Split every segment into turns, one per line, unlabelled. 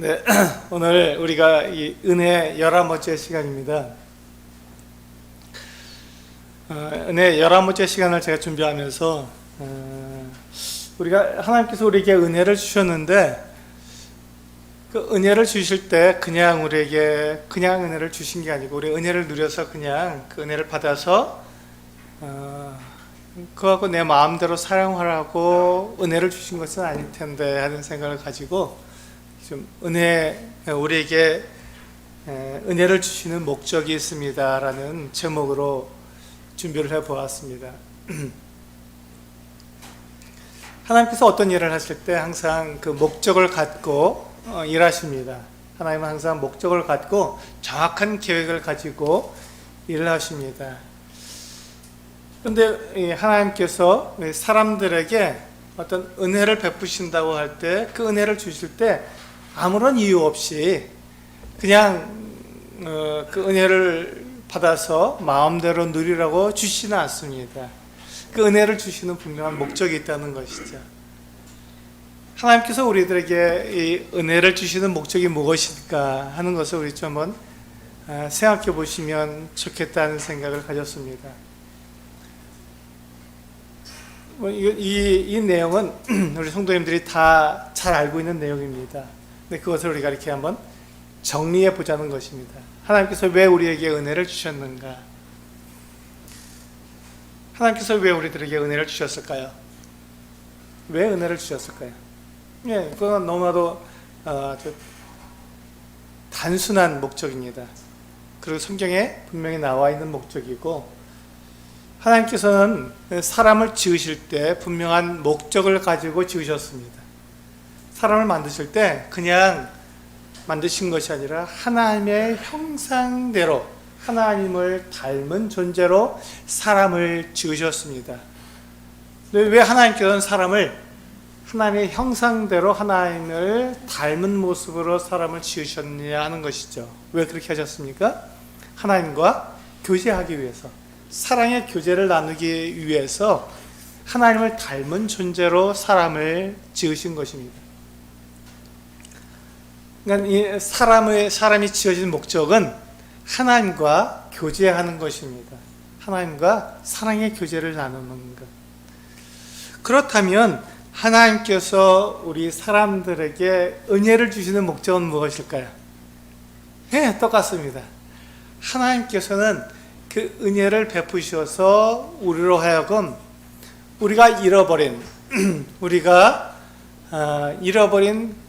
네, 오늘 우리가 이 은혜 11번째 시간입니다. 은혜 11번째 시간을 제가 준비하면서 우리가 하나님께서 우리에게 은혜를 주셨는데 그 은혜를 주실 때 그냥 우리에게 그냥 은혜를 주신 게 아니고 우리 은혜를 누려서 그냥 그 은혜를 받아서 그거하고 내 마음대로 사용하라고 은혜를 주신 것은 아닐 텐데 하는 생각을 가지고 좀 우리에게 은혜를 주시는 목적이 있습니다라는 제목으로 준비를 해 보았습니다. 하나님께서 어떤 일을 하실 때 항상 그 목적을 갖고 일하십니다. 하나님은 항상 목적을 갖고 정확한 계획을 가지고 일을 하십니다. 그런데 하나님께서 사람들에게 어떤 은혜를 베푸신다고 할 때 그 은혜를 주실 때 아무런 이유 없이 그냥 그 은혜를 받아서 마음대로 누리라고 주시지는 않습니다. 그 은혜를 주시는 분명한 목적이 있다는 것이죠. 하나님께서 우리들에게 이 은혜를 주시는 목적이 무엇일까 하는 것을 우리 좀 한번 생각해 보시면 좋겠다는 생각을 가졌습니다. 이 내용은 우리 성도님들이 다 잘 알고 있는 내용입니다. 근데 그것을 우리가 이렇게 한번 정리해 보자는 것입니다. 하나님께서 왜 우리에게 은혜를 주셨는가? 하나님께서 왜 우리들에게 은혜를 주셨을까요? 왜 은혜를 주셨을까요? 예, 그건 너무나도 단순한 목적입니다. 그리고 성경에 분명히 나와 있는 목적이고, 하나님께서는 사람을 지으실 때 분명한 목적을 가지고 지으셨습니다. 사람을 만드실 때 그냥 만드신 것이 아니라 하나님의 형상대로 하나님을 닮은 존재로 사람을 지으셨습니다. 왜 하나님께서는 사람을 하나님의 형상대로 하나님을 닮은 모습으로 사람을 지으셨느냐 하는 것이죠. 왜 그렇게 하셨습니까? 하나님과 교제하기 위해서, 사랑의 교제를 나누기 위해서 하나님을 닮은 존재로 사람을 지으신 것입니다. 그러니까 이 사람이 지어진 목적은 하나님과 교제하는 것입니다. 하나님과 사랑의 교제를 나누는 것. 그렇다면 하나님께서 우리 사람들에게 은혜를 주시는 목적은 무엇일까요? 네, 똑같습니다. 하나님께서는 그 은혜를 베푸셔서 우리로 하여금 우리가 잃어버린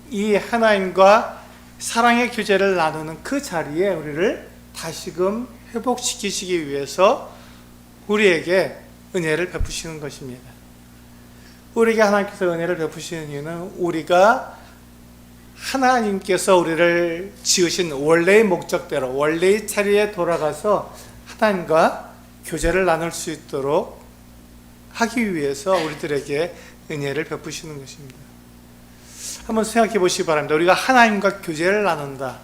이 하나님과 사랑의 교제를 나누는 그 자리에 우리를 다시금 회복시키시기 위해서 우리에게 은혜를 베푸시는 것입니다. 우리에게 하나님께서 은혜를 베푸시는 이유는 우리가 하나님께서 우리를 지으신 원래의 목적대로 원래의 자리에 돌아가서 하나님과 교제를 나눌 수 있도록 하기 위해서 우리들에게 은혜를 베푸시는 것입니다. 한번 생각해 보시기 바랍니다. 우리가 하나님과 교제를 나눈다,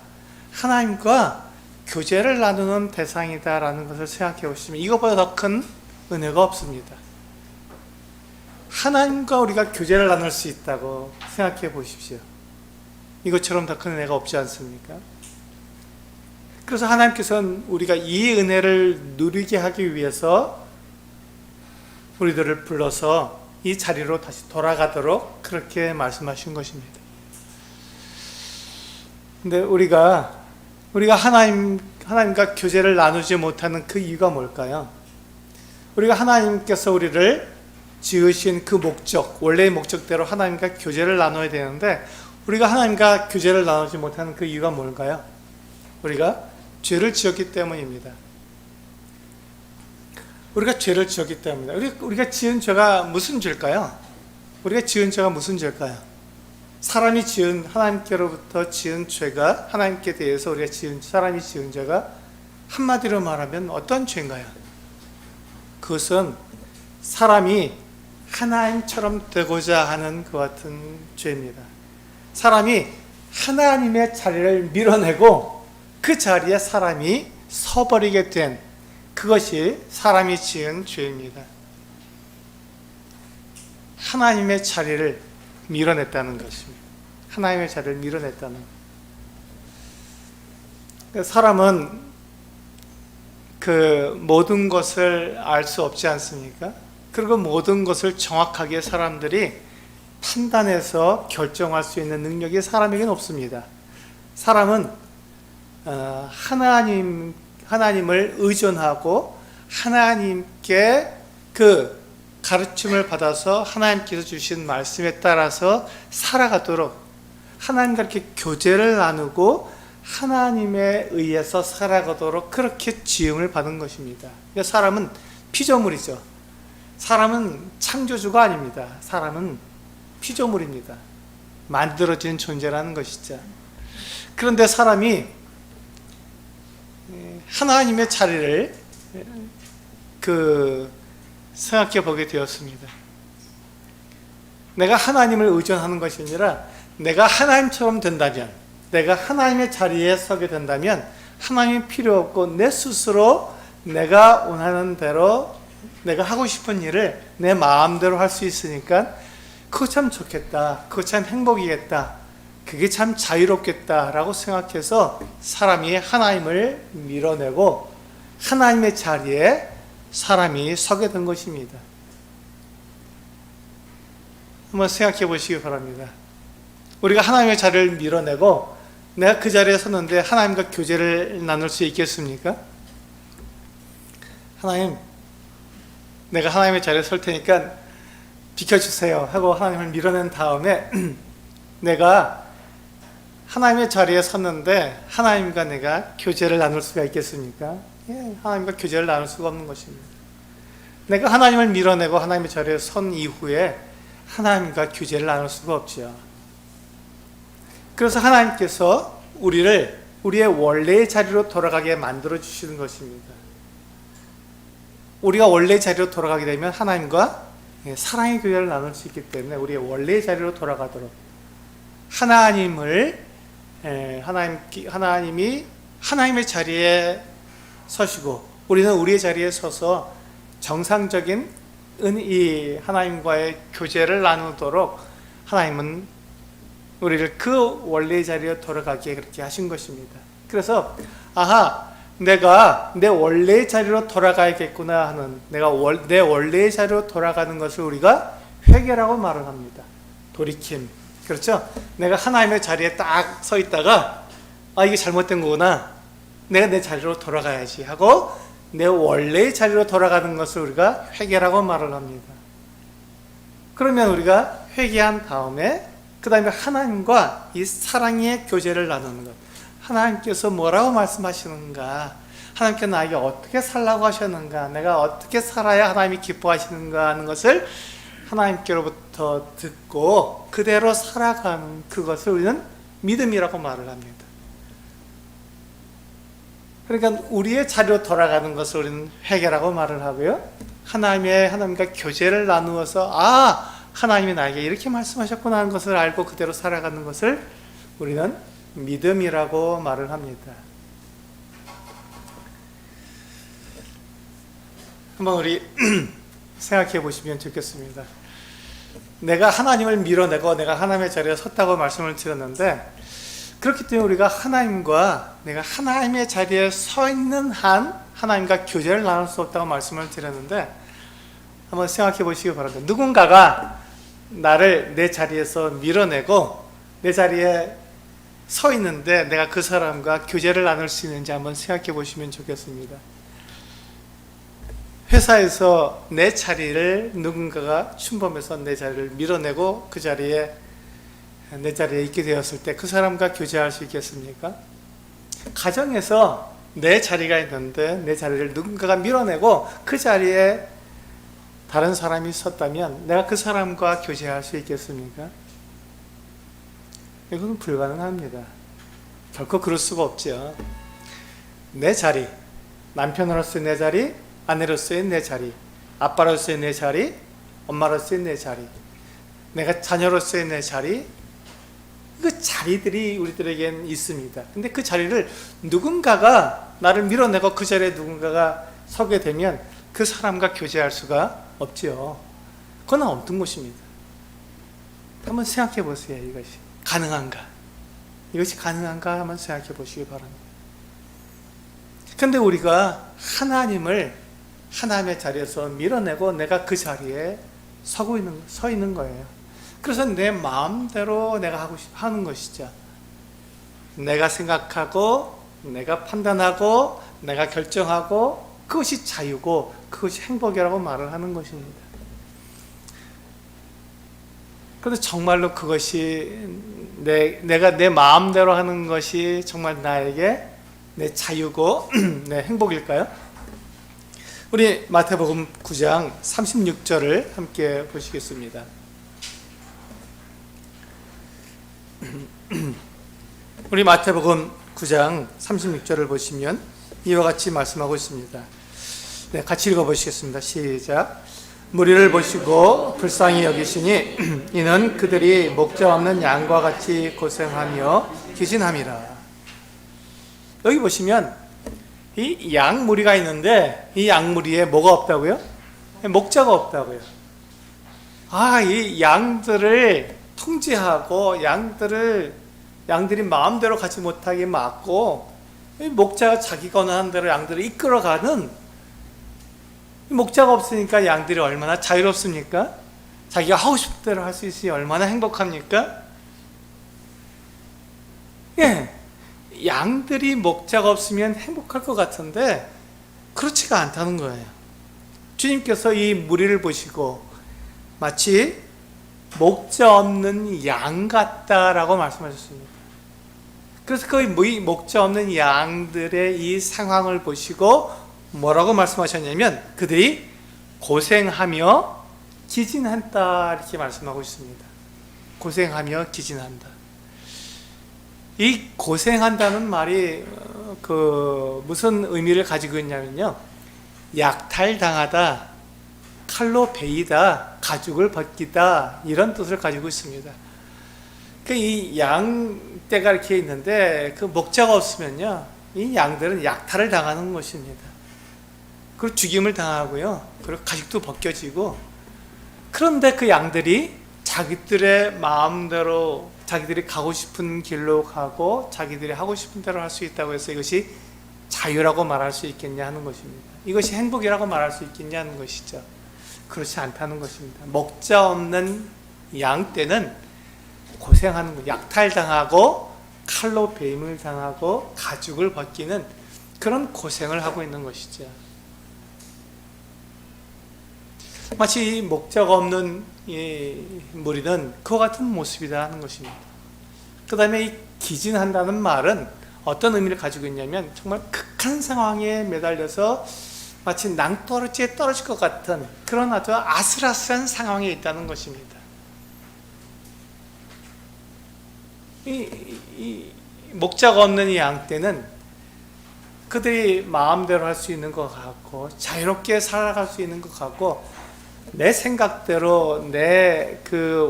하나님과 교제를 나누는 대상이다라는 것을 생각해 보시면 이것보다 더 큰 은혜가 없습니다. 하나님과 우리가 교제를 나눌 수 있다고 생각해 보십시오. 이것처럼 더 큰 은혜가 없지 않습니까? 그래서 하나님께서는 우리가 이 은혜를 누리게 하기 위해서 우리들을 불러서 이 자리로 다시 돌아가도록 그렇게 말씀하신 것입니다. 근데 우리가 하나님과 교제를 나누지 못하는 그 이유가 뭘까요? 우리가 하나님께서 우리를 지으신 그 목적, 원래의 목적대로 하나님과 교제를 나눠야 되는데 우리가 하나님과 교제를 나누지 못하는 그 이유가 뭘까요? 우리가 죄를 지었기 때문입니다. 우리가 죄를 지었기 때문입니다. 우리가 지은 죄가 무슨 죄일까요? 우리가 지은 죄가 무슨 죄일까요? 사람이 지은, 하나님께로부터 지은 죄가, 하나님께 대해서 사람이 지은 죄가 한마디로 말하면 어떤 죄인가요? 그것은 사람이 하나님처럼 되고자 하는 그 같은 죄입니다. 사람이 하나님의 자리를 밀어내고 그 자리에 사람이 서버리게 된 그것이 사람이 지은 죄입니다. 하나님의 자리를 밀어냈다는 것입니다. 하나님의 자리를 밀어냈다는 것. 사람은 그 모든 것을 알 수 없지 않습니까? 그리고 모든 것을 정확하게 사람들이 판단해서 결정할 수 있는 능력이 사람에게는 없습니다. 사람은 하나님을 의존하고 하나님께 그 가르침을 받아서 하나님께서 주신 말씀에 따라서 살아가도록, 하나님과 이렇게 교제를 나누고 하나님에 의해서 살아가도록 그렇게 지음을 받은 것입니다. 사람은 피조물이죠. 사람은 창조주가 아닙니다. 사람은 피조물입니다. 만들어진 존재라는 것이죠. 그런데 사람이 하나님의 자리를 생각해 보게 되었습니다. 내가 하나님을 의존하는 것이 아니라 내가 하나님처럼 된다면, 내가 하나님의 자리에 서게 된다면 하나님이 필요 없고 내 스스로 내가 원하는 대로 내가 하고 싶은 일을 내 마음대로 할 수 있으니까 그거 참 좋겠다, 그거 참 행복이겠다, 그게 참 자유롭겠다라고 생각해서 사람이 하나님을 밀어내고 하나님의 자리에 사람이 서게 된 것입니다. 한번 생각해 보시기 바랍니다. 우리가 하나님의 자리를 밀어내고 내가 그 자리에 섰는데 하나님과 교제를 나눌 수 있겠습니까? 하나님, 내가 하나님의 자리에 설 테니까 비켜주세요 하고 하나님을 밀어낸 다음에 내가 하나님의 자리에 섰는데 하나님과 내가 교제를 나눌 수가 있겠습니까? 하나님과 교제를 나눌 수가 없는 것입니다. 내가 하나님을 밀어내고 하나님의 자리에 선 이후에 하나님과 교제를 나눌 수가 없지요. 그래서 하나님께서 우리를 우리의 원래의 자리로 돌아가게 만들어 주시는 것입니다. 우리가 원래의 자리로 돌아가게 되면 하나님과 사랑의 교제를 나눌 수 있기 때문에 우리의 원래의 자리로 돌아가도록 하나님이 하나님의 자리에 서시고 우리는 우리의 자리에 서서 정상적인 이 하나님과의 교제를 나누도록 하나님은 우리를 그 원래의 자리에 돌아가게 그렇게 하신 것입니다. 그래서 내가 내 원래의 자리로 돌아가야겠구나 하는, 내 원래의 자리로 돌아가는 것을 우리가 회개라고 말을 합니다. 돌이킴. 그렇죠? 내가 하나님의 자리에 딱 서 있다가 이게 잘못된 거구나, 내가 내 자리로 돌아가야지 하고 내 원래의 자리로 돌아가는 것을 우리가 회개라고 말을 합니다. 그러면 우리가 회개한 다음에 그 다음에 하나님과 이 사랑의 교제를 나누는 것, 하나님께서 뭐라고 말씀하시는가, 하나님께서 나에게 어떻게 살라고 하셨는가, 내가 어떻게 살아야 하나님이 기뻐하시는가 하는 것을 하나님께로부터 듣고 그대로 살아가는 그것을 우리는 믿음이라고 말을 합니다. 그러니까 우리의 자리로 돌아가는 것을 우리는 회개라고 말을 하고요, 하나님과 교제를 나누어서 하나님이 나에게 이렇게 말씀하셨구나 하는 것을 알고 그대로 살아가는 것을 우리는 믿음이라고 말을 합니다. 한번 우리 생각해 보시면 좋겠습니다. 내가 하나님을 밀어내고 내가 하나님의 자리에 섰다고 말씀을 드렸는데, 그렇기 때문에 우리가 하나님과 내가 하나님의 자리에 서 있는 한 하나님과 교제를 나눌 수 없다고 말씀을 드렸는데, 한번 생각해 보시기 바랍니다. 누군가가 나를 내 자리에서 밀어내고 내 자리에 서 있는데 내가 그 사람과 교제를 나눌 수 있는지 한번 생각해 보시면 좋겠습니다. 회사에서 내 자리를 누군가가 침범해서 내 자리를 밀어내고 내 자리에 있게 되었을 때 그 사람과 교제할 수 있겠습니까? 가정에서 내 자리가 있는데 내 자리를 누군가가 밀어내고 그 자리에 다른 사람이 섰다면 내가 그 사람과 교제할 수 있겠습니까? 이건 불가능합니다. 결코 그럴 수가 없죠. 내 자리, 남편으로서의 내 자리, 아내로서의 내 자리, 아빠로서의 내 자리, 엄마로서의 내 자리, 내가 자녀로서의 내 자리, 그 자리들이 우리들에겐 있습니다. 근데 그 자리를 누군가가 나를 밀어내고 그 자리에 누군가가 서게 되면 그 사람과 교제할 수가 없지요. 그건 없던 것입니다. 한번 생각해 보세요. 이것이 가능한가? 한번 생각해 보시기 바랍니다. 근데 우리가 하나님의 자리에서 밀어내고 내가 그 자리에 서 있는 거예요. 그래서 내 마음대로 내가 하는 것이죠. 내가 생각하고, 내가 판단하고, 내가 결정하고, 그것이 자유고, 그것이 행복이라고 말을 하는 것입니다. 그런데 정말로 그것이 내가 내 마음대로 하는 것이 정말 나에게 내 자유고 내 행복일까요? 우리 마태복음 9장 36절을 함께 보시겠습니다. 우리 마태복음 9장 36절을 보시면 이와 같이 말씀하고 있습니다. 네, 같이 읽어보시겠습니다. 시작. 무리를 보시고 불쌍히 여기시니 이는 그들이 목자 없는 양과 같이 고생하며 기진함이라. 여기 보시면 이 양 무리가 있는데 이 양 무리에 뭐가 없다고요? 목자가 없다고요. 이 양들을 통제하고 양들이 마음대로 가지 못하게 막고 목자가 자기가 원하는 대로 양들을 이끌어가는, 목자가 없으니까 양들이 얼마나 자유롭습니까? 자기가 하고 싶은 대로 할 수 있으니 얼마나 행복합니까? 예, 양들이 목자가 없으면 행복할 것 같은데 그렇지가 않다는 거예요. 주님께서 이 무리를 보시고 마치 목자 없는 양 같다라고 말씀하셨습니다. 그래서 그 목자 없는 양들의 이 상황을 보시고 뭐라고 말씀하셨냐면 그들이 고생하며 기진한다 이렇게 말씀하고 있습니다. 고생하며 기진한다. 이 고생한다는 말이 무슨 의미를 가지고 있냐면요, 약탈당하다, 칼로 베이다, 가죽을 벗기다 이런 뜻을 가지고 있습니다. 이 양떼가 이렇게 있는데 그 목자가 없으면요 이 양들은 약탈을 당하는 것입니다. 그리고 죽임을 당하고요, 그리고 가죽도 벗겨지고, 그런데 그 양들이 자기들의 마음대로 자기들이 가고 싶은 길로 가고 자기들이 하고 싶은 대로 할 수 있다고 해서 이것이 자유라고 말할 수 있겠냐 하는 것입니다. 이것이 행복이라고 말할 수 있겠냐 하는 것이죠. 그렇지 않다는 것입니다. 목자 없는 양떼는 고생하는 거, 약탈당하고 칼로 베임을 당하고 가죽을 벗기는 그런 고생을 하고 있는 것이죠. 마치 목자가 없는 이 무리는 그와 같은 모습이다 하는 것입니다. 그 다음에 이 기진한다는 말은 어떤 의미를 가지고 있냐면 정말 극한 상황에 매달려서 마치 낭떠러지에 떨어질 것 같은 그런 아주 아슬아슬한 상황에 있다는 것입니다. 이 목자가 없는 이 양떼는 그들이 마음대로 할 수 있는 것 같고 자유롭게 살아갈 수 있는 것 같고 내 생각대로 내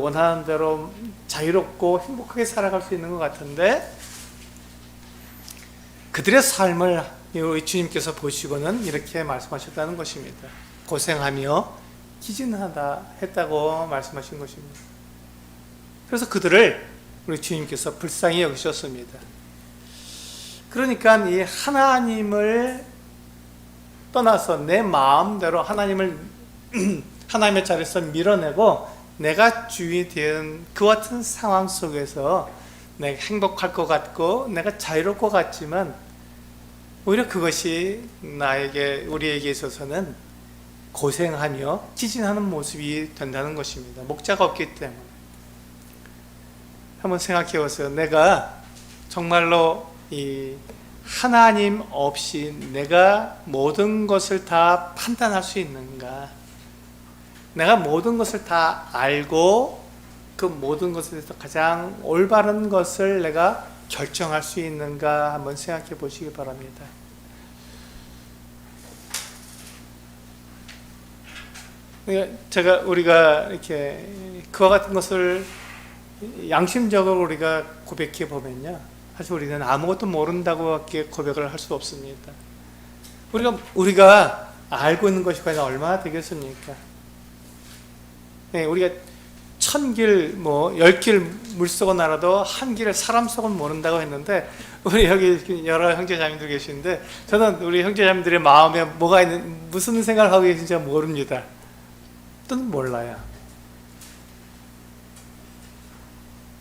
원하는 대로 자유롭고 행복하게 살아갈 수 있는 것 같은데 그들의 삶을 주님께서 보시고는 이렇게 말씀하셨다는 것입니다. 고생하며 기진하다 했다고 말씀하신 것입니다. 그래서 그들을 우리 주님께서 불쌍히 여기셨습니다. 그러니까 이 하나님을 떠나서 내 마음대로 하나님의 자리에서 밀어내고 내가 주인이 된 그 같은 상황 속에서 내가 행복할 것 같고 내가 자유로울 것 같지만 오히려 그것이 우리에게 있어서는 고생하며 기진하는 모습이 된다는 것입니다. 목자가 없기 때문에. 한번 생각해 보세요. 내가 정말로 이 하나님 없이 내가 모든 것을 다 판단할 수 있는가? 내가 모든 것을 다 알고 그 모든 것에 대해서 가장 올바른 것을 내가 결정할 수 있는가 한번 생각해 보시기 바랍니다. 우리가 이렇게 그와 같은 것을 양심적으로 우리가 고백해 보면요, 사실 우리는 아무것도 모른다고밖에 고백을 할 수 없습니다. 우리가 알고 있는 것이 과연 얼마나 되겠습니까? 네, 우리가 1000길, 10길 물속은 알아도 한 길을 사람 속은 모른다고 했는데, 우리 여기 여러 형제자매들 계시는데, 저는 우리 형제자매들의 마음에 무슨 생각을 하고 계신지 모릅니다. 또는 몰라요.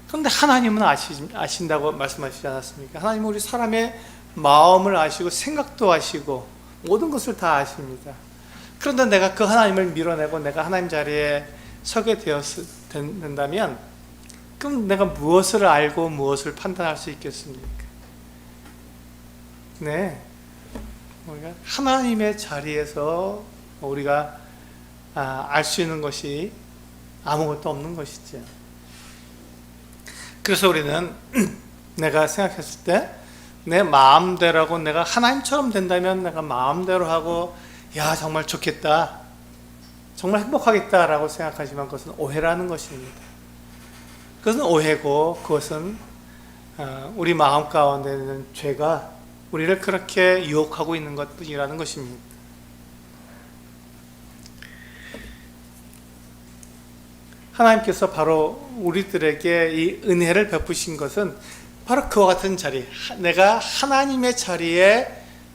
그런데 하나님은 아신다고 말씀하시지 않았습니까? 하나님은 우리 사람의 마음을 아시고 생각도 아시고 모든 것을 다 아십니다. 그런데 내가 그 하나님을 밀어내고 내가 하나님 자리에 서게 된다면, 그럼 내가 무엇을 알고 무엇을 판단할 수 있겠습니까? 네, 우리가 하나님의 자리에서 우리가 알 수 있는 것이 아무것도 없는 것이죠. 그래서 우리는 내가 생각했을 때 내 마음대로하고, 내가 하나님처럼 된다면 내가 마음대로 하고, 야 정말 좋겠다, 정말 행복하겠다라고 생각하지만 그것은 오해라는 것입니다. 그것은 오해고, 그것은 우리 마음 가운데 있는 죄가 우리를 그렇게 유혹하고 있는 것뿐이라는 것입니다. 하나님께서 바로 우리들에게 이 은혜를 베푸신 것은 바로 그와 같은 자리, 내가 하나님의 자리에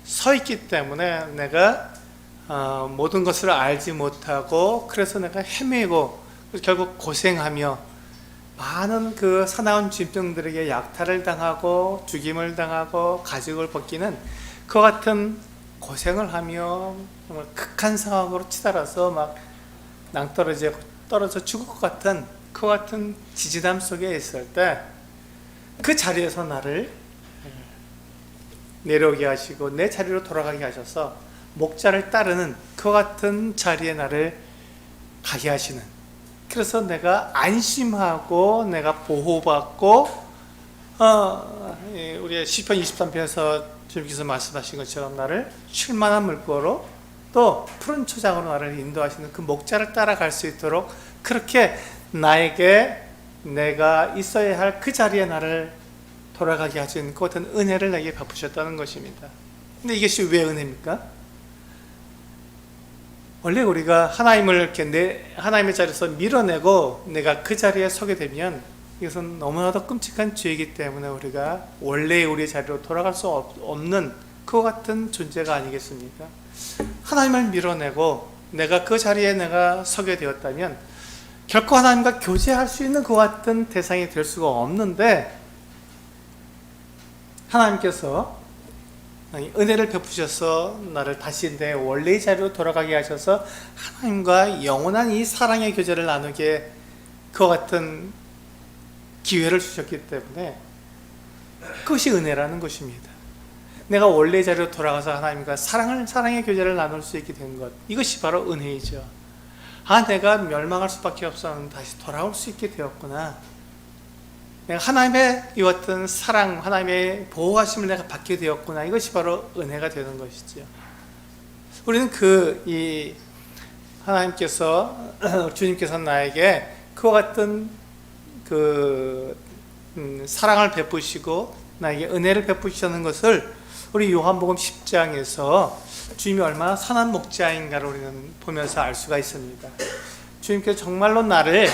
서 있기 때문에 내가 모든 것을 알지 못하고, 그래서 내가 헤매고 결국 고생하며 많은 그 사나운 짐승들에게 약탈을 당하고 죽임을 당하고 가죽을 벗기는 그와 같은 고생을 하며 정말 극한 상황으로 치달아서 막 떨어져 죽을 것 같은 그와 같은 지지담 속에 있을 때, 그 자리에서 나를 내려오게 하시고 내 자리로 돌아가게 하셔서 목자를 따르는 그와 같은 자리에 나를 가게 하시는, 그래서 내가 안심하고 내가 보호받고, 우리 시편 23편에서 주님께서 말씀하신 것처럼 나를 쉴만한 물고로 또 푸른 초장으로 나를 인도하시는 그 목자를 따라갈 수 있도록, 그렇게 나에게 내가 있어야 할 그 자리에 나를 돌아가게 하신 그 같은 은혜를 내게 베푸셨다는 것입니다. 근데 이것이 왜 은혜입니까? 원래 우리가 하나님을 이렇게 하나님의 자리에서 밀어내고 내가 그 자리에 서게 되면 이것은 너무나도 끔찍한 죄이기 때문에 우리가 원래 우리의 자리로 돌아갈 수 없는 그와 같은 존재가 아니겠습니까? 하나님을 밀어내고 내가 그 자리에 내가 서게 되었다면 결코 하나님과 교제할 수 있는 그와 같은 대상이 될 수가 없는데, 하나님께서 은혜를 베푸셔서 나를 다시 내 원래의 자리로 돌아가게 하셔서 하나님과 영원한 이 사랑의 교제를 나누게 그와 같은 기회를 주셨기 때문에 그것이 은혜라는 것입니다. 내가 원래의 자리로 돌아가서 하나님과 사랑의 교제를 나눌 수 있게 된 것, 이것이 바로 은혜이죠. 내가 멸망할 수밖에 없었는데 다시 돌아올 수 있게 되었구나. 내가 하나님의 이 같은 사랑, 하나님의 보호하심을 내가 받게 되었구나. 이것이 바로 은혜가 되는 것이죠. 우리는 하나님께서, 주님께서 나에게 그와 같은 사랑을 베푸시고 나에게 은혜를 베푸시는 것을 우리 요한복음 10장에서 주님이 얼마나 선한 목자인가를 우리는 보면서 알 수가 있습니다. 주님께서 정말로 나의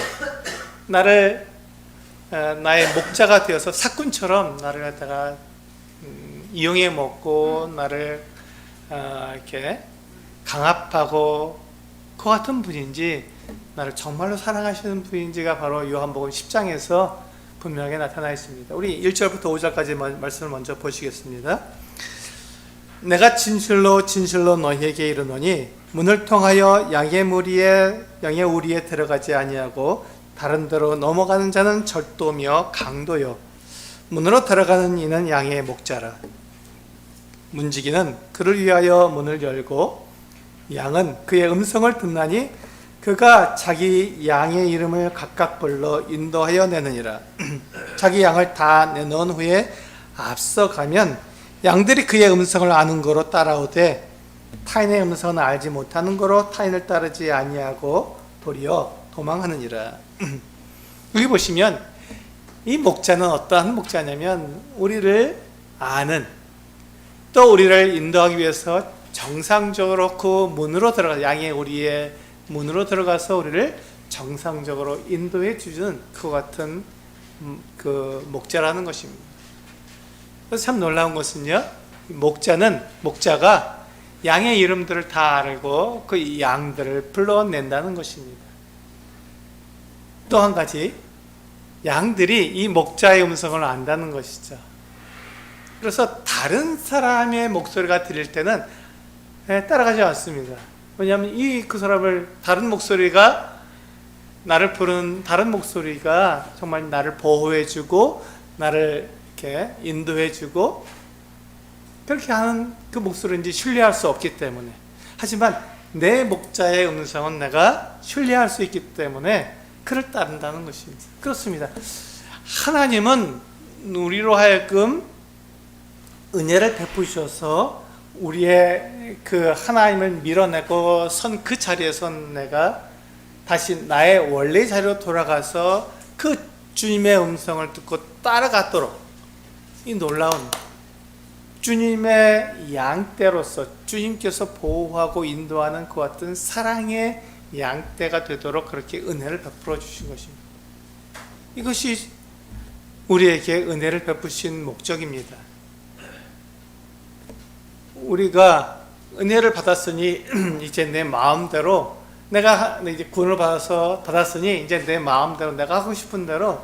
목자가 되어서 사꾼처럼 나를 갖다가 이용해 먹고 나를 이렇게 강압하고 그 같은 분인지, 나를 정말로 사랑하시는 분인지가 바로 요한복음 10장에서 분명하게 나타나 있습니다. 우리 1절부터 5절까지 말씀을 먼저 보시겠습니다. 내가 진실로 너희에게 이르노니 문을 통하여 양의 우리에 들어가지 아니하고 다른 데로 넘어가는 자는 절도며 강도요, 문으로 들어가는 이는 양의 목자라. 문지기는 그를 위하여 문을 열고 양은 그의 음성을 듣나니 그가 자기 양의 이름을 각각 불러 인도하여 내느니라. 자기 양을 다 내놓은 후에 앞서가면 양들이 그의 음성을 아는 거로 따라오되 타인의 음성은 알지 못하는 거로 타인을 따르지 아니하고 도리어 도망하느니라. 여기 보시면 이 목자는 어떠한 목자냐면 우리를 아는, 또 우리를 인도하기 위해서 정상적으로 그 문으로 들어가, 양의 우리의 문으로 들어가서 우리를 정상적으로 인도해 주는 그와 같은 그 목자라는 것입니다. 그래서 참 놀라운 것은요, 목자가 양의 이름들을 다 알고 그 양들을 불러낸다는 것입니다. 또 한 가지, 양들이 이 목자의 음성을 안다는 것이죠. 그래서 다른 사람의 목소리가 들릴 때는 따라가지 않습니다. 왜냐하면 그 사람을 다른 목소리가 나를 부르는 다른 목소리가 정말 나를 보호해주고 나를 이렇게 인도해주고 그렇게 하는 그 목소리인지 신뢰할 수 없기 때문에, 하지만 내 목자의 음성은 내가 신뢰할 수 있기 때문에 그를 따른다는 것입니다. 그렇습니다. 하나님은 우리로 하여금 은혜를 베푸셔서 우리의 그 하나님을 밀어내고 선 그 자리에서 내가 다시 나의 원래 자리로 돌아가서 그 주님의 음성을 듣고 따라가도록, 이 놀라운 주님의 양떼로서 주님께서 보호하고 인도하는 그 같은 사랑의 양떼가 되도록 그렇게 은혜를 베풀어 주신 것입니다. 이것이 우리에게 은혜를 베푸신 목적입니다. 우리가 은혜를 받았으니 이제 내 마음대로 내가 이제 구원을 받았으니 이제 내 마음대로 내가 하고 싶은 대로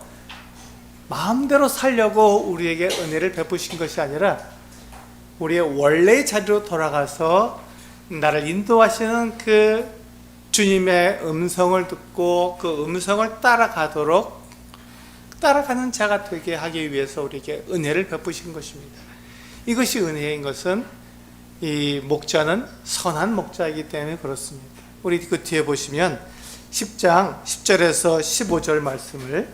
마음대로 살려고 우리에게 은혜를 베푸신 것이 아니라 우리의 원래 자리로 돌아가서 나를 인도하시는 그 주님의 음성을 듣고 그 음성을 따라가는 자가 되게 하기 위해서 우리에게 은혜를 베푸신 것입니다. 이것이 은혜인 것은 이 목자는 선한 목자이기 때문에 그렇습니다. 우리 그 뒤에 보시면 10장 10절에서 15절 말씀을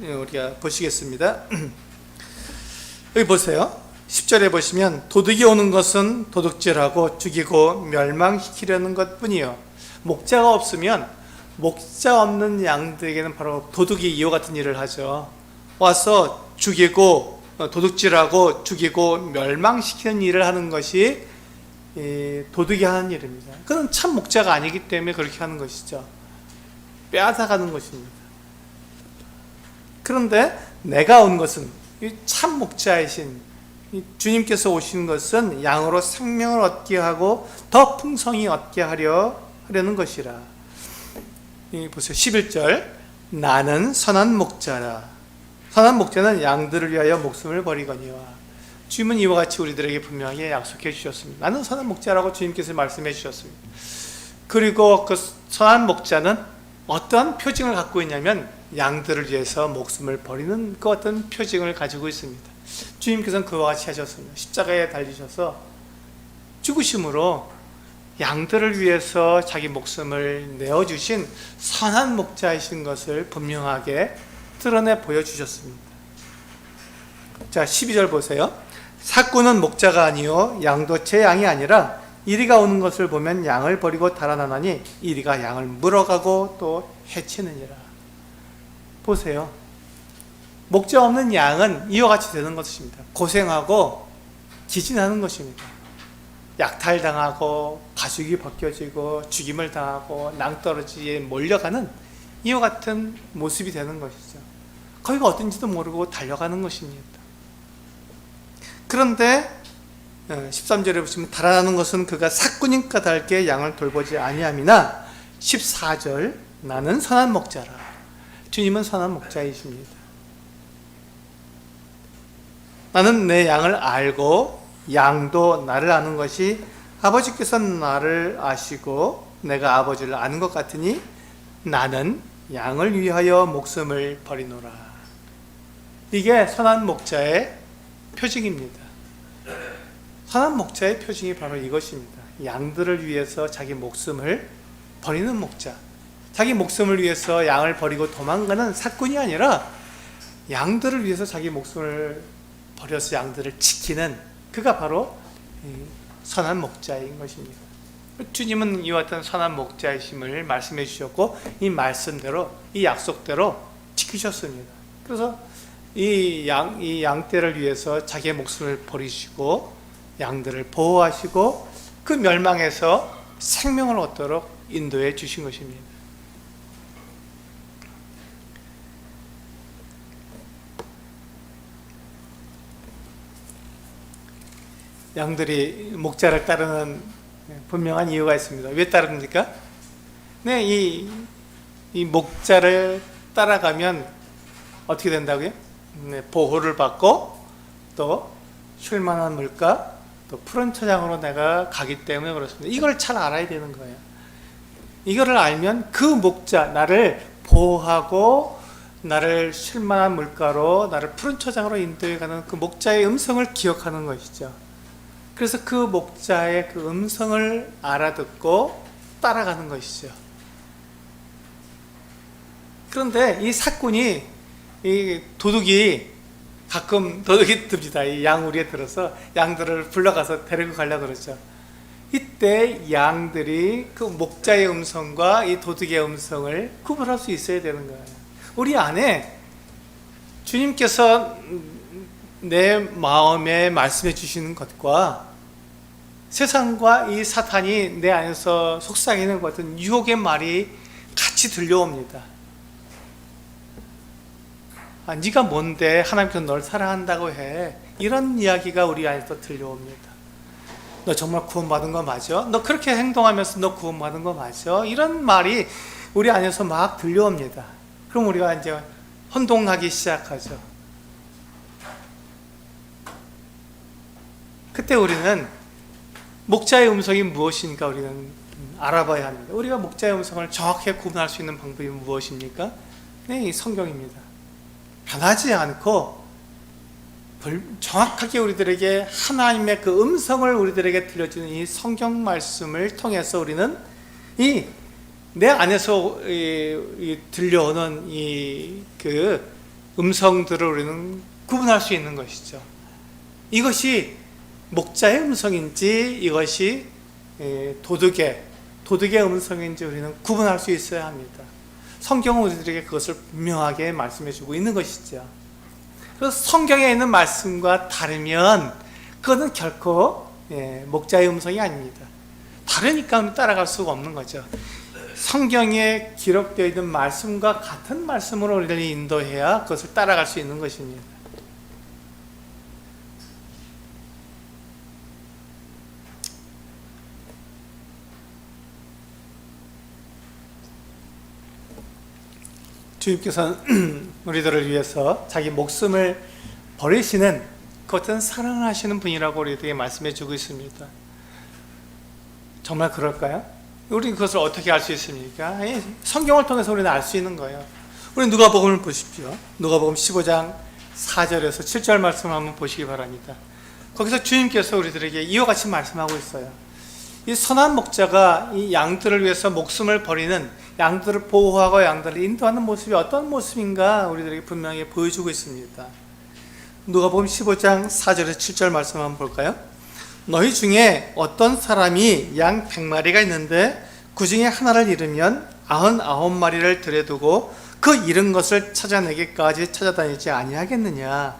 우리가 보시겠습니다. 여기 보세요. 10절에 보시면 도둑이 오는 것은 도둑질하고 죽이고 멸망시키려는 것뿐이요, 목자가 없으면 목자 없는 양들에게는 바로 도둑이 이와 같은 일을 하죠. 와서 죽이고 도둑질하고 죽이고 멸망시키는 일을 하는 것이 도둑이 하는 일입니다. 그건 참 목자가 아니기 때문에 그렇게 하는 것이죠. 빼앗아가는 것입니다. 그런데 내가 온 것은, 참 목자이신 주님께서 오신 것은 양으로 생명을 얻게 하고 더 풍성히 얻게 하려는 것이라. 보세요. 11절, 나는 선한 목자라. 선한 목자는 양들을 위하여 목숨을 버리거니와. 주님은 이와 같이 우리들에게 분명하게 약속해 주셨습니다. 나는 선한 목자라고 주님께서 말씀해 주셨습니다. 그리고 그 선한 목자는 어떠한 표징을 갖고 있냐면 양들을 위해서 목숨을 버리는 그 어떤 표징을 가지고 있습니다. 주님께서는 그와 같이 하셨습니다. 십자가에 달리셔서 죽으심으로 양들을 위해서 자기 목숨을 내어주신 선한 목자이신 것을 분명하게 드러내 보여주셨습니다. 자, 12절 보세요. 삭구는 목자가 아니요 양도 제 양이 아니라 이리가 오는 것을 보면 양을 버리고 달아나나니 이리가 양을 물어가고 또 해치느니라. 보세요. 목자 없는 양은 이와 같이 되는 것입니다. 고생하고 기진하는 것입니다. 약탈당하고 가죽이 벗겨지고 죽임을 당하고 낭떠러지에 몰려가는 이와 같은 모습이 되는 것이죠. 거기가 어딘지도 모르고 달려가는 것입니다. 그런데 13절에 보시면 달아나는 것은 그가 삭군인 까닭에 양을 돌보지 아니함이나 14절, 나는 선한 목자라. 주님은 선한 목자이십니다. 나는 내 양을 알고 양도 나를 아는 것이 아버지께서 나를 아시고 내가 아버지를 아는 것 같으니 나는 양을 위하여 목숨을 버리노라. 이게 선한 목자의 표징입니다. 선한 목자의 표징이 바로 이것입니다. 양들을 위해서 자기 목숨을 버리는 목자, 자기 목숨을 위해서 양을 버리고 도망가는 삭군이 아니라 양들을 위해서 자기 목숨을 버려서 양들을 지키는 그가 바로 선한 목자인 것입니다. 주님은 이와 같은 선한 목자이심을 말씀해 주셨고 이 말씀대로, 이 약속대로 지키셨습니다. 그래서 이 양떼를 위해서 자기의 목숨을 버리시고 양들을 보호하시고 그 멸망에서 생명을 얻도록 인도해 주신 것입니다. 양들이 목자를 따르는 분명한 이유가 있습니다. 왜 따릅니까? 네, 이 목자를 따라가면 어떻게 된다고요? 네, 보호를 받고 또 쉴만한 물가, 또 푸른 초장으로 내가 가기 때문에 그렇습니다. 이걸 잘 알아야 되는 거예요. 이거를 알면 그 목자, 나를 보호하고 나를 쉴만한 물가로, 나를 푸른 초장으로 인도해가는 그 목자의 음성을 기억하는 것이죠. 그래서 그 목자의 그 음성을 알아듣고 따라가는 것이죠. 그런데 이 사꾼이, 이 가끔 도둑이 듭니다. 이 양우리에 들어서 양들을 불러가서 데리고 가려고 그러죠. 이때 양들이 그 목자의 음성과 이 도둑의 음성을 구분할 수 있어야 되는 거예요. 우리 안에 주님께서 내 마음에 말씀해 주시는 것과 세상과 이 사탄이 내 안에서 속삭이는 것 같은 유혹의 말이 같이 들려옵니다. 네가 뭔데 하나님께서 널 사랑한다고 해, 이런 이야기가 우리 안에서 들려옵니다. 너 정말 구원받은 거 맞아? 너 그렇게 행동하면서 너 구원받은 거 맞아? 이런 말이 우리 안에서 막 들려옵니다. 그럼 우리가 이제 혼동하기 시작하죠. 그때 우리는 목자의 음성이 무엇인가 우리는 알아봐야 합니다. 우리가 목자의 음성을 정확하게 구분할 수 있는 방법이 무엇입니까? 네, 이 성경입니다. 변하지 않고 정확하게 우리들에게 하나님의 그 음성을 우리들에게 들려주는 이 성경 말씀을 통해서 우리는 이 내 안에서 들려오는 그 음성들을 우리는 구분할 수 있는 것이죠. 이것이 목자의 음성인지 이것이 도둑의 음성인지 우리는 구분할 수 있어야 합니다. 성경은 우리들에게 그것을 분명하게 말씀해 주고 있는 것이죠. 그래서 성경에 있는 말씀과 다르면 그것은 결코 목자의 음성이 아닙니다. 다르니까 따라갈 수가 없는 거죠. 성경에 기록되어 있는 말씀과 같은 말씀으로 우리를 인도해야 그것을 따라갈 수 있는 것입니다. 주님께서는 우리들을 위해서 자기 목숨을 버리시는 그 어떤 사랑을 하시는 분이라고 우리에게 말씀해 주고 있습니다. 정말 그럴까요? 우리는 그것을 어떻게 알 수 있습니까? 성경을 통해서 우리는 알 수 있는 거예요. 우리 누가복음을 보십시오. 누가복음 15장 4절에서 7절 말씀을 한번 보시기 바랍니다. 거기서 주님께서 우리들에게 이와 같이 말씀하고 있어요. 이 선한 목자가 이 양들을 위해서 목숨을 버리는, 양들을 보호하고 양들을 인도하는 모습이 어떤 모습인가 우리들에게 분명히 보여주고 있습니다. 누가복음 15장 4절에서 7절 말씀 한번 볼까요? 너희 중에 어떤 사람이 양 100마리가 있는데 그 중에 하나를 잃으면 99마리를 들여두고 그 잃은 것을 찾아내기까지 찾아다니지 아니하겠느냐?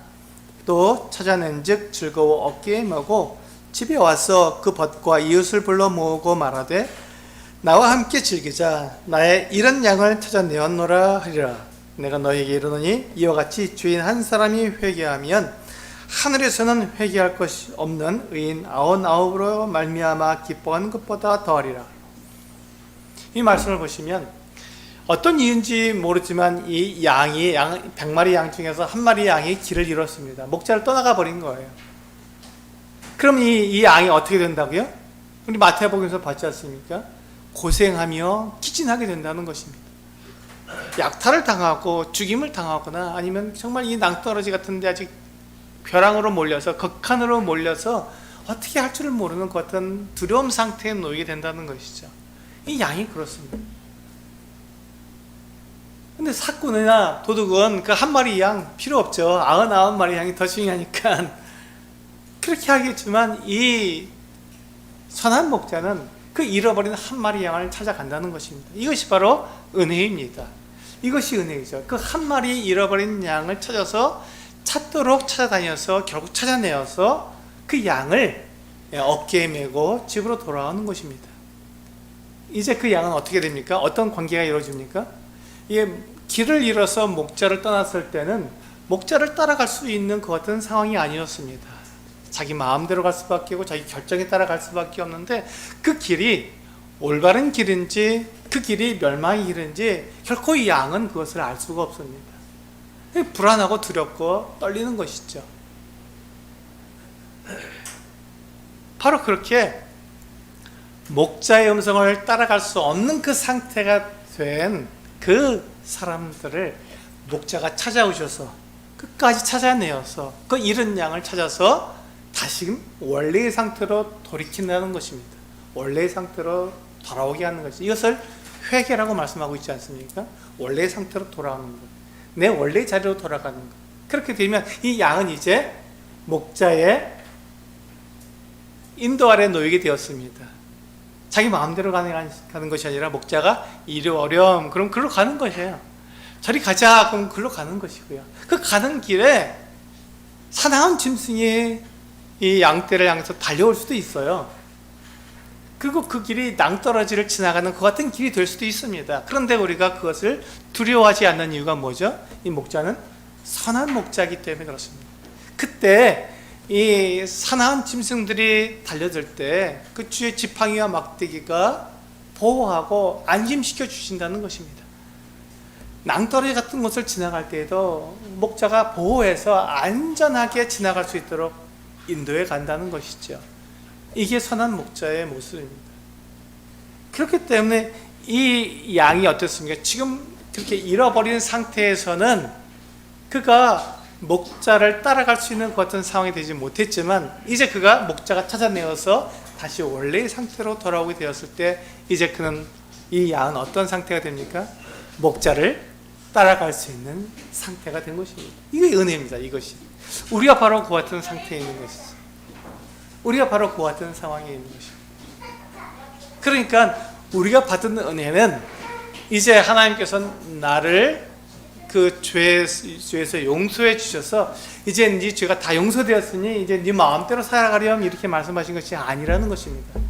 또 찾아낸즉 즐거워 어깨에 메고 집에 와서 그 벗과 이웃을 불러 모으고 말하되 나와 함께 즐기자. 나의 잃은 양을 찾아내었노라 하리라. 내가 너희에게 이르노니 이와 같이 주인 한 사람이 회개하면 하늘에서는 회개할 것이 없는 의인 99으로 말미암아 기뻐하는 것보다 더하리라. 이 말씀을 보시면 어떤 이유인지 모르지만 이 100마리 양 중에서 한 마리 양이 길을 잃었습니다. 목자를 떠나가 버린 거예요. 그럼 이 양이 어떻게 된다고요? 우리 마태복음에서 봤지 않습니까? 고생하며 기진하게 된다는 것입니다. 약탈을 당하고 죽임을 당하거나 아니면 정말 이 낭떠러지 같은 데 아직 벼랑으로 몰려서 극한으로 몰려서 어떻게 할 줄을 모르는 것 같은 두려움 상태에 놓이게 된다는 것이죠. 이 양이 그렇습니다. 근데 사꾼이나 도둑은 그 한 마리 양 필요 없죠. 99마리 양이 더 중요하니까 그렇게 하겠지만 이 선한 목자는 그 잃어버린 한 마리 양을 찾아간다는 것입니다. 이것이 바로 은혜입니다. 이것이 은혜이죠. 그 한 마리 잃어버린 양을 찾도록 찾아다녀서 결국 찾아내어서 그 양을 어깨에 메고 집으로 돌아오는 것입니다. 이제 그 양은 어떻게 됩니까? 어떤 관계가 이루어집니까? 이게 길을 잃어서 목자를 떠났을 때는 목자를 따라갈 수 있는 그 같은 상황이 아니었습니다. 자기 마음대로 갈 수밖에 없고 자기 결정에 따라 갈 수밖에 없는데 그 길이 올바른 길인지 그 길이 멸망의 길인지 결코 이 양은 그것을 알 수가 없습니다. 불안하고 두렵고 떨리는 것이죠. 바로 그렇게 목자의 음성을 따라갈 수 없는 그 상태가 된 그 사람들을 목자가 찾아오셔서 끝까지 찾아내어서 그 잃은 양을 찾아서 다시금 원래의 상태로 돌이킨다는 것입니다. 원래의 상태로 돌아오게 하는 것이, 이것을 회개라고 말씀하고 있지 않습니까? 원래의 상태로 돌아오는 것, 내 원래의 자리로 돌아가는 것. 그렇게 되면 이 양은 이제 목자의 인도 아래 놓이게 되었습니다. 자기 마음대로 가는 것이 아니라 목자가 이리 오렴 그럼 글로 가는 것이에요. 저리 가자 그럼 글로 가는 것이고요. 그 가는 길에 사나운 짐승이 이 양떼를 향해서 달려올 수도 있어요. 그리고 그 길이 낭떠러지를 지나가는 그 같은 길이 될 수도 있습니다. 그런데 우리가 그것을 두려워하지 않는 이유가 뭐죠? 이 목자는 선한 목자이기 때문에 그렇습니다. 그때 이 사나운 짐승들이 달려들 때 그 주의 지팡이와 막대기가 보호하고 안심시켜 주신다는 것입니다. 낭떠러지 같은 곳을 지나갈 때에도 목자가 보호해서 안전하게 지나갈 수 있도록 인도해 간다는 것이죠. 이게 선한 목자의 모습입니다. 그렇기 때문에 이 양이 어떻습니까? 지금 그렇게 잃어버린 상태에서는 그가 목자를 따라갈 수 있는 것 같은 상황이 되지 못했지만 이제 그가 목자가 찾아내어서 다시 원래의 상태로 돌아오게 되었을 때 이제 그는, 이 양은 어떤 상태가 됩니까? 목자를 따라갈 수 있는 상태가 된 것입니다. 이게 은혜입니다. 이것이 우리가 바로 그 같은 상태에 있는 것이죠. 우리가 바로 그 같은 상황에 있는 것입니다. 그러니까 우리가 받은 은혜는 이제 하나님께서는 나를 그 죄에서 용서해 주셔서 이제 네 죄가 다 용서되었으니 이제 네 마음대로 살아가렴 이렇게 말씀하신 것이 아니라는 것입니다.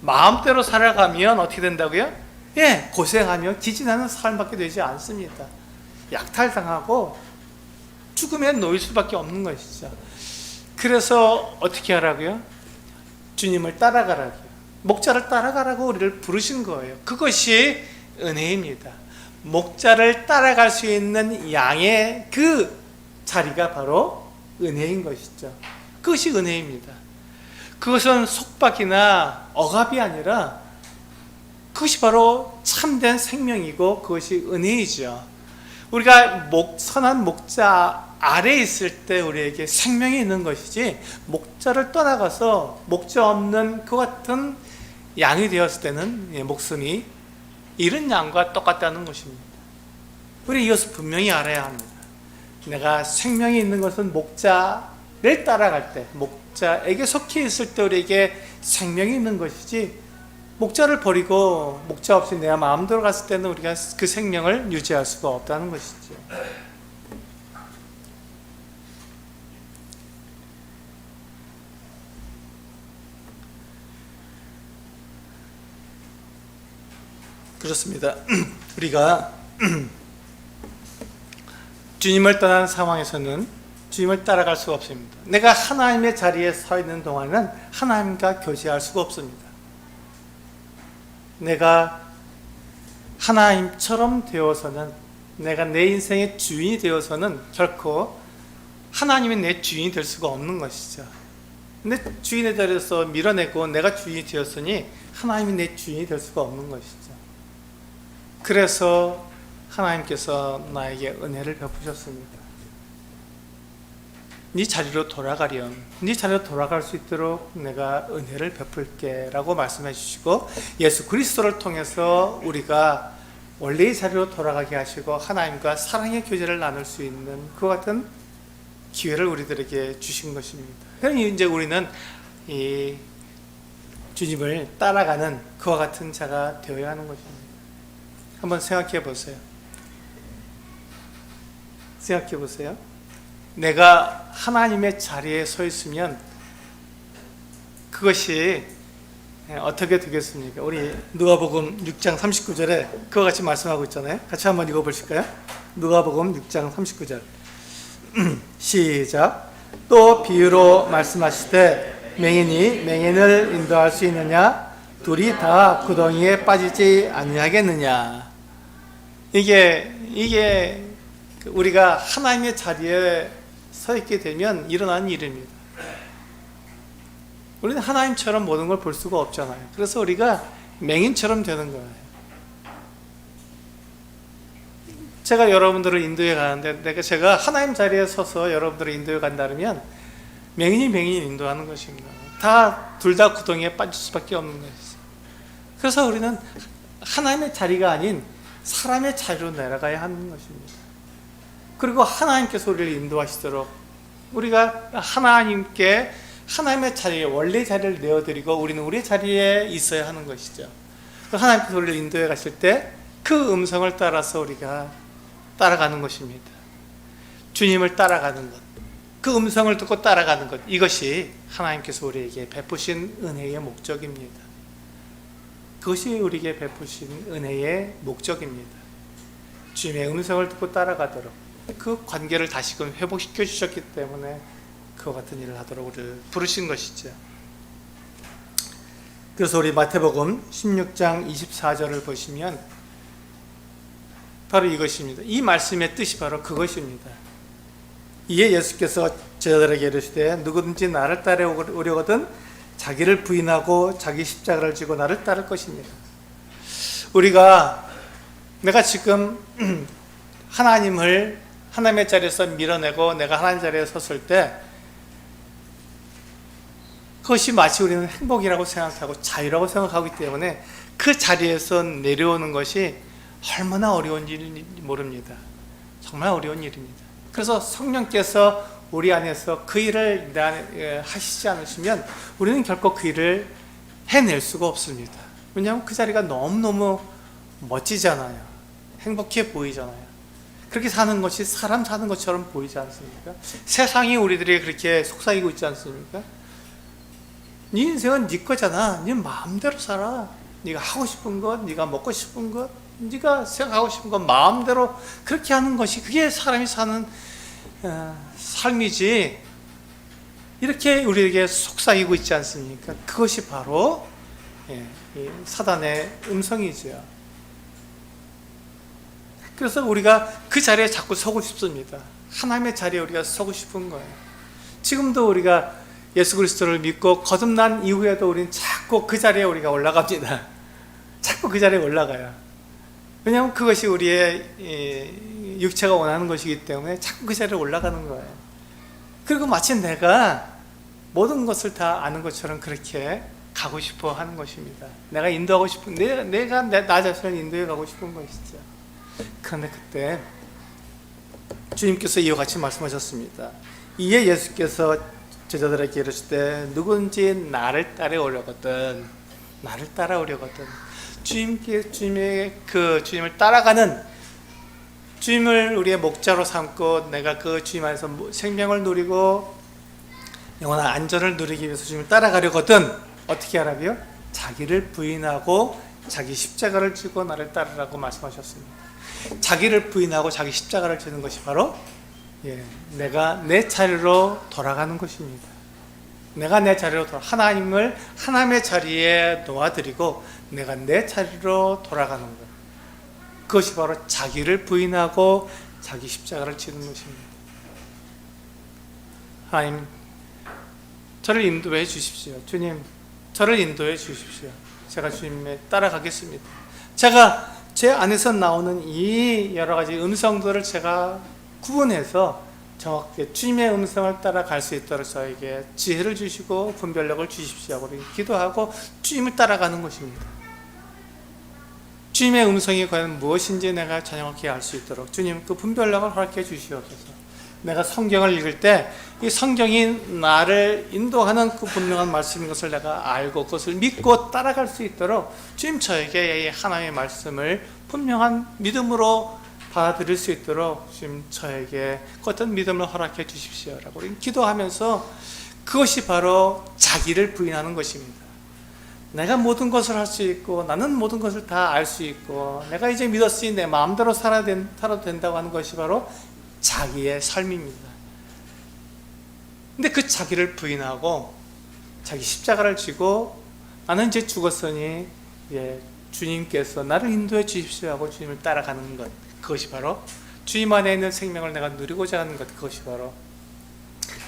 마음대로 살아가면 어떻게 된다고요? 예, 고생하며 기진하는 삶밖에 되지 않습니다. 약탈당하고 죽음에 놓일 수밖에 없는 것이죠. 그래서 어떻게 하라고요? 주님을 따라가라고요. 목자를 따라가라고 우리를 부르신 거예요. 그것이 은혜입니다. 목자를 따라갈 수 있는 양의 그 자리가 바로 은혜인 것이죠. 그것이 은혜입니다. 그것은 속박이나 억압이 아니라 그것이 바로 참된 생명이고 그것이 은혜이죠. 우리가 선한 목자 아래에 있을 때 우리에게 생명이 있는 것이지, 목자를 떠나가서 목자 없는 그 같은 양이 되었을 때는 목숨이 잃은 양과 똑같다는 것입니다. 우리 이것을 분명히 알아야 합니다. 내가 생명이 있는 것은 목자를 따라갈 때, 목자에게 속해 있을 때 우리에게 생명이 있는 것이지, 목자를 버리고 목자 없이 내가 마음대로 갔을 때는 우리가 그 생명을 유지할 수가 없다는 것이죠. 그렇습니다. 우리가 주님을 떠난 상황에서는 주님을 따라갈 수가 없습니다. 내가 하나님의 자리에 서 있는 동안은 하나님과 교제할 수가 없습니다. 내가 하나님처럼 되어서는, 내가 내 인생의 주인이 되어서는 결코 하나님이 내 주인이 될 수가 없는 것이죠. 내 주인에 대해서 밀어내고 내가 주인이 되었으니 하나님이 내 주인이 될 수가 없는 것이죠. 그래서 하나님께서 나에게 은혜를 베푸셨습니다. 네 자리로 돌아가렴, 네 자리로 돌아갈 수 있도록 내가 은혜를 베풀게 라고 말씀해 주시고, 예수 그리스도를 통해서 우리가 원래의 자리로 돌아가게 하시고 하나님과 사랑의 교제를 나눌 수 있는 그 같은 기회를 우리들에게 주신 것입니다. 그러니 이제 우리는 이 주님을 따라가는 그와 같은 자가 되어야 하는 것입니다. 한번 생각해 보세요. 생각해 보세요. 내가 하나님의 자리에 서 있으면 그것이 어떻게 되겠습니까? 우리 누가복음 6장 39절에 그와 같이 말씀하고 있잖아요. 같이 한번 읽어보실까요? 누가복음 6장 39절 시작. 또 비유로 말씀하시되 맹인이 맹인을 인도할 수 있느냐? 둘이 다 구덩이에 빠지지 아니하겠느냐? 이게 우리가 하나님의 자리에 서 있게 되면 일어나는 일입니다. 우리는 하나님처럼 모든 걸 볼 수가 없잖아요. 그래서 우리가 맹인처럼 되는 거예요. 제가 여러분들을 인도해 가는데 제가 하나님 자리에 서서 여러분들을 인도해 간다면 맹인을 인도하는 것입니다. 둘 다 구덩이에 빠질 수밖에 없는 것이죠. 그래서 우리는 하나님의 자리가 아닌 사람의 자리로 내려가야 하는 것입니다. 그리고 하나님께서 우리를 인도하시도록 우리가 하나님의 자리에 원래 자리를 내어드리고 우리는 우리의 자리에 있어야 하는 것이죠. 하나님께서 우리를 인도해 가실 때 그 음성을 따라서 우리가 따라가는 것입니다. 주님을 따라가는 것, 그 음성을 듣고 따라가는 것, 이것이 하나님께서 우리에게 베푸신 은혜의 목적입니다. 그것이 우리에게 베푸신 은혜의 목적입니다. 주님의 음성을 듣고 따라가도록 그 관계를 다시금 회복시켜 주셨기 때문에 그와 같은 일을 하도록 우리를 부르신 것이죠. 그래서 우리 마태복음 16장 24절을 보시면 바로 이것입니다. 이 말씀의 뜻이 바로 그것입니다. 이에 예수께서 제자들에게 이르시되 누구든지 나를 따르려거든 자기를 부인하고 자기 십자가를 지고 나를 따를 것입니다. 내가 지금 하나님의 자리에서 밀어내고 내가 하나님 자리에 섰을 때 그것이 마치 우리는 행복이라고 생각하고 자유라고 생각하기 때문에 그 자리에서 내려오는 것이 얼마나 어려운 일인지 모릅니다. 정말 어려운 일입니다. 그래서 성령께서 우리 안에서 그 일을 하시지 않으시면 우리는 결코 그 일을 해낼 수가 없습니다. 왜냐하면 그 자리가 너무너무 멋지잖아요. 행복해 보이잖아요. 그렇게 사는 것이 사람 사는 것처럼 보이지 않습니까? 세상이 우리들이 그렇게 속삭이고 있지 않습니까? 네 인생은 네 거잖아. 네 마음대로 살아. 네가 하고 싶은 것, 네가 먹고 싶은 것, 네가 생각하고 싶은 것 마음대로 그렇게 하는 것이 그게 사람이 사는 삶이지, 이렇게 우리에게 속삭이고 있지 않습니까? 그것이 바로 사단의 음성이죠. 그래서 우리가 그 자리에 자꾸 서고 싶습니다. 하나님의 자리에 우리가 서고 싶은 거예요. 지금도 우리가 예수 그리스도를 믿고 거듭난 이후에도 우리는 자꾸 그 자리에 우리가 올라갑니다. 자꾸 그 자리에 올라가요. 왜냐하면 그것이 우리의 육체가 원하는 것이기 때문에 자꾸 그 자리에 올라가는 거예요. 그리고 마치 내가 모든 것을 다 아는 것처럼 그렇게 가고 싶어 하는 것입니다. 내가 인도하고 싶은, 내가 나 자신을 인도해 가고 싶은 것이죠. 그런데 그때 주님께서 이와 같이 말씀하셨습니다. 이에 예수께서 제자들에게 이르시되 누구든지 나를 따라오려거든 주님을 따라가는, 주님을 우리의 목자로 삼고 내가 그 주님 안에서 생명을 누리고 영원한 안전을 누리기 위해서 주님을 따라가려거든 어떻게 하라고요? 자기를 부인하고 자기 십자가를 지고 나를 따르라고 말씀하셨습니다. 자기를 부인하고 자기 십자가를 지는 것이 바로 내가 내 자리로 돌아가는 것입니다. 내가 내 자리로 하나님의 자리에 놓아드리고 내가 내 자리로 돌아가는 것, 그것이 바로 자기를 부인하고 자기 십자가를 지는 것입니다. 하나님, 저를 인도해 주십시오. 주님, 저를 인도해 주십시오. 제가 주님에 따라가겠습니다. 제가 제 안에서 나오는 이 여러 가지 음성들을 제가 구분해서 정확하게 주님의 음성을 따라갈 수 있도록 저에게 지혜를 주시고 분별력을 주십시오 하고 기도하고 주님을 따라가는 것입니다. 주님의 음성이 과연 무엇인지 내가 정확히 알 수 있도록 주님 그 분별력을 허락해 주시옵소서. 내가 성경을 읽을 때 이 성경이 나를 인도하는 그 분명한 말씀인 것을 내가 알고 그것을 믿고 따라갈 수 있도록 주님 저에게 이 하나님의 말씀을 분명한 믿음으로 받아들일 수 있도록 주님 저에게 어떤 믿음을 허락해 주십시오라고 기도하면서, 그것이 바로 자기를 부인하는 것입니다. 내가 모든 것을 할 수 있고 나는 모든 것을 다 알 수 있고 내가 이제 믿었으니 내 마음대로 살아도 된다고 하는 것이 바로 자기의 삶입니다. 근데 그 자기를 부인하고 자기 십자가를 지고 나는 이제 죽었으니 주님께서 나를 인도해 주십시오 하고 주님을 따라가는 것, 그것이 바로 주님 안에 있는 생명을 내가 누리고자 하는 것, 그것이 바로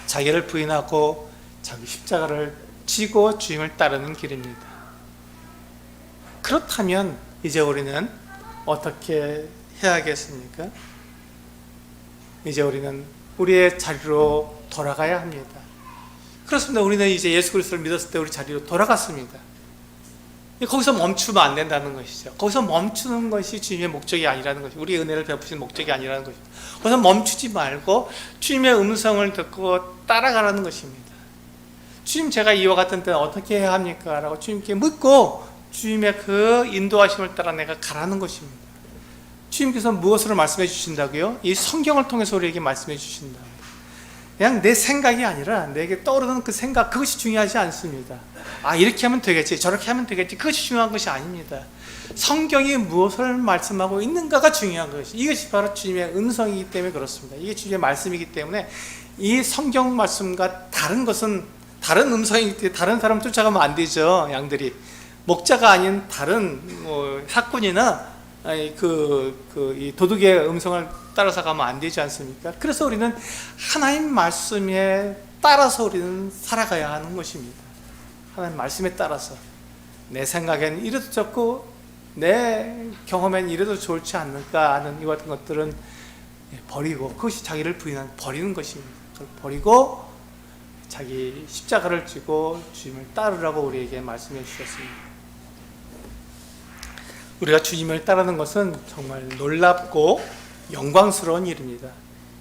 자기를 부인하고 자기 십자가를 지고 주님을 따르는 길입니다. 그렇다면 이제 우리는 어떻게 해야겠습니까? 이제 우리는 우리의 자리로 돌아가야 합니다. 그렇습니다. 우리는 이제 예수 그리스도를 믿었을 때 우리 자리로 돌아갔습니다. 거기서 멈추면 안 된다는 것이죠. 거기서 멈추는 것이 주님의 목적이 아니라는 것이죠. 우리의 은혜를 베푸시는 목적이 아니라는 것이죠. 거기서 멈추지 말고 주님의 음성을 듣고 따라가라는 것입니다. 주님, 제가 이와 같은 때는 어떻게 해야 합니까? 라고 주님께 묻고 주님의 그 인도하심을 따라 내가 가라는 것입니다. 주님께서 무엇으로 말씀해 주신다고요? 이 성경을 통해서 우리에게 말씀해 주신다. 그냥 내 생각이 아니라 내게 떠오르는 그 생각, 그것이 중요하지 않습니다. 이렇게 하면 되겠지, 저렇게 하면 되겠지, 그것이 중요한 것이 아닙니다. 성경이 무엇을 말씀하고 있는가가 중요한 것이, 이것이 바로 주님의 음성이기 때문에 그렇습니다. 이게 주님의 말씀이기 때문에 이 성경 말씀과 다른 것은 다른 음성이기 때문에 다른 사람 쫓아가면 안 되죠. 양들이 목자가 아닌 다른 사꾼이나 이 도둑의 음성을 따라서 가면 안 되지 않습니까? 그래서 우리는 하나님 말씀에 따라서 우리는 살아가야 하는 것입니다. 하나님 말씀에 따라서 내 생각엔 이래도 좋고 내 경험엔 이래도 좋지 않을까 하는 이 같은 것들은 버리고, 그것이 자기를 버리는 것입니다. 그걸 버리고 자기 십자가를 지고 주님을 따르라고 우리에게 말씀해 주셨습니다. 우리가 주님을 따르는 것은 정말 놀랍고 영광스러운 일입니다.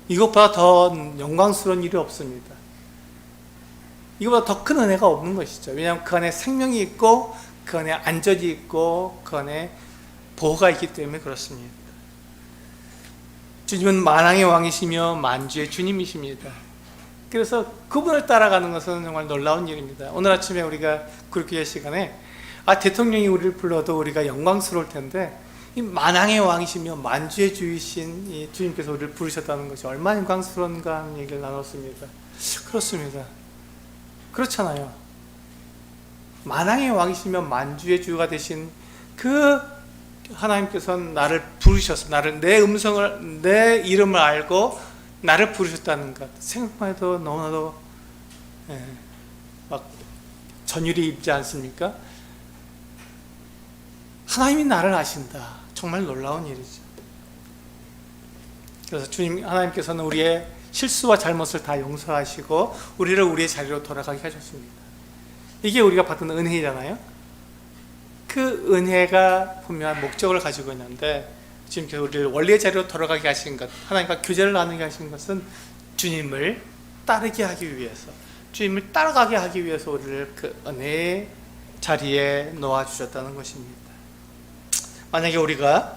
이것보다 더 영광스러운 일이 없습니다. 이것보다 더 큰 은혜가 없는 것이죠. 왜냐하면 그 안에 생명이 있고 그 안에 안전이 있고 그 안에 보호가 있기 때문에 그렇습니다. 주님은 만왕의 왕이시며 만주의 주님이십니다. 그래서 그분을 따라가는 것은 정말 놀라운 일입니다. 오늘 아침에 우리가 굴기의 시간에 대통령이 우리를 불러도 우리가 영광스러울 텐데 이 만왕의 왕이시며 만주의 주이신 이 주님께서 우리를 부르셨다는 것이 얼마나 영광스러운가 하는 얘기를 나눴습니다. 그렇습니다. 그렇잖아요. 만왕의 왕이시며 만주의 주가 되신 그 하나님께서는 나를 부르셔서 내 이름을 알고 나를 부르셨다는 것, 생각만 해도 너무나도 막 전율이 있지 않습니까? 하나님이 나를 아신다. 정말 놀라운 일이죠. 그래서 하나님께서는 우리의 실수와 잘못을 다 용서하시고 우리를 우리의 자리로 돌아가게 하셨습니다. 이게 우리가 받은 은혜잖아요. 그 은혜가 분명한 목적을 가지고 있는데 지금 우리를 원래의 자리로 돌아가게 하신 것, 하나님과 교제를 나누게 하신 것은 주님을 따르게 하기 위해서, 주님을 따라가게 하기 위해서 우리를 그 은혜의 자리에 놓아주셨다는 것입니다. 만약에 우리가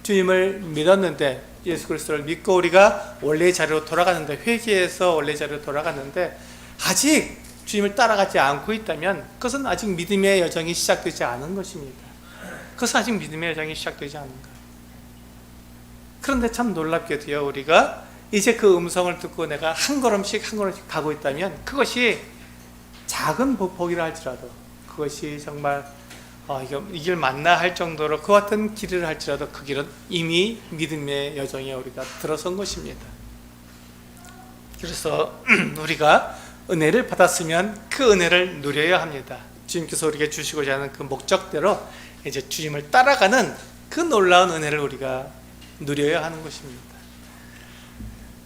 주님을 믿었는데, 예수 그리스도를 믿고 우리가 원래의 자리로 돌아가는데, 회개해서 원래의 자리로 돌아갔는데 아직 주님을 따라가지 않고 있다면 그것은 아직 믿음의 여정이 시작되지 않은 것입니다. 그것은 아직 믿음의 여정이 시작되지 않은 거예요. 그런데 참 놀랍게도요, 우리가 이제 그 음성을 듣고 내가 한 걸음씩 가고 있다면 그것이 작은 복이라 할지라도, 그것이 정말 이 길 맞나 할 정도로 그 같은 길을 할지라도 그 길은 이미 믿음의 여정에 우리가 들어선 것입니다. 그래서 우리가 은혜를 받았으면 그 은혜를 누려야 합니다. 주님께서 우리에게 주시고자 하는 그 목적대로 이제 주님을 따라가는 그 놀라운 은혜를 우리가 누려야 하는 것입니다.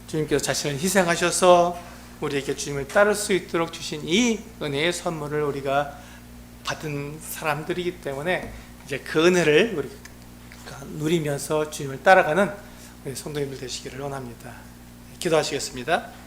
주님께서 자신을 희생하셔서 우리에게 주님을 따를 수 있도록 주신 이 은혜의 선물을 우리가 받은 사람들이기 때문에 이제 그 은혜를 우리가 누리면서 주님을 따라가는 우리 성도님들 되시기를 원합니다. 기도하시겠습니다.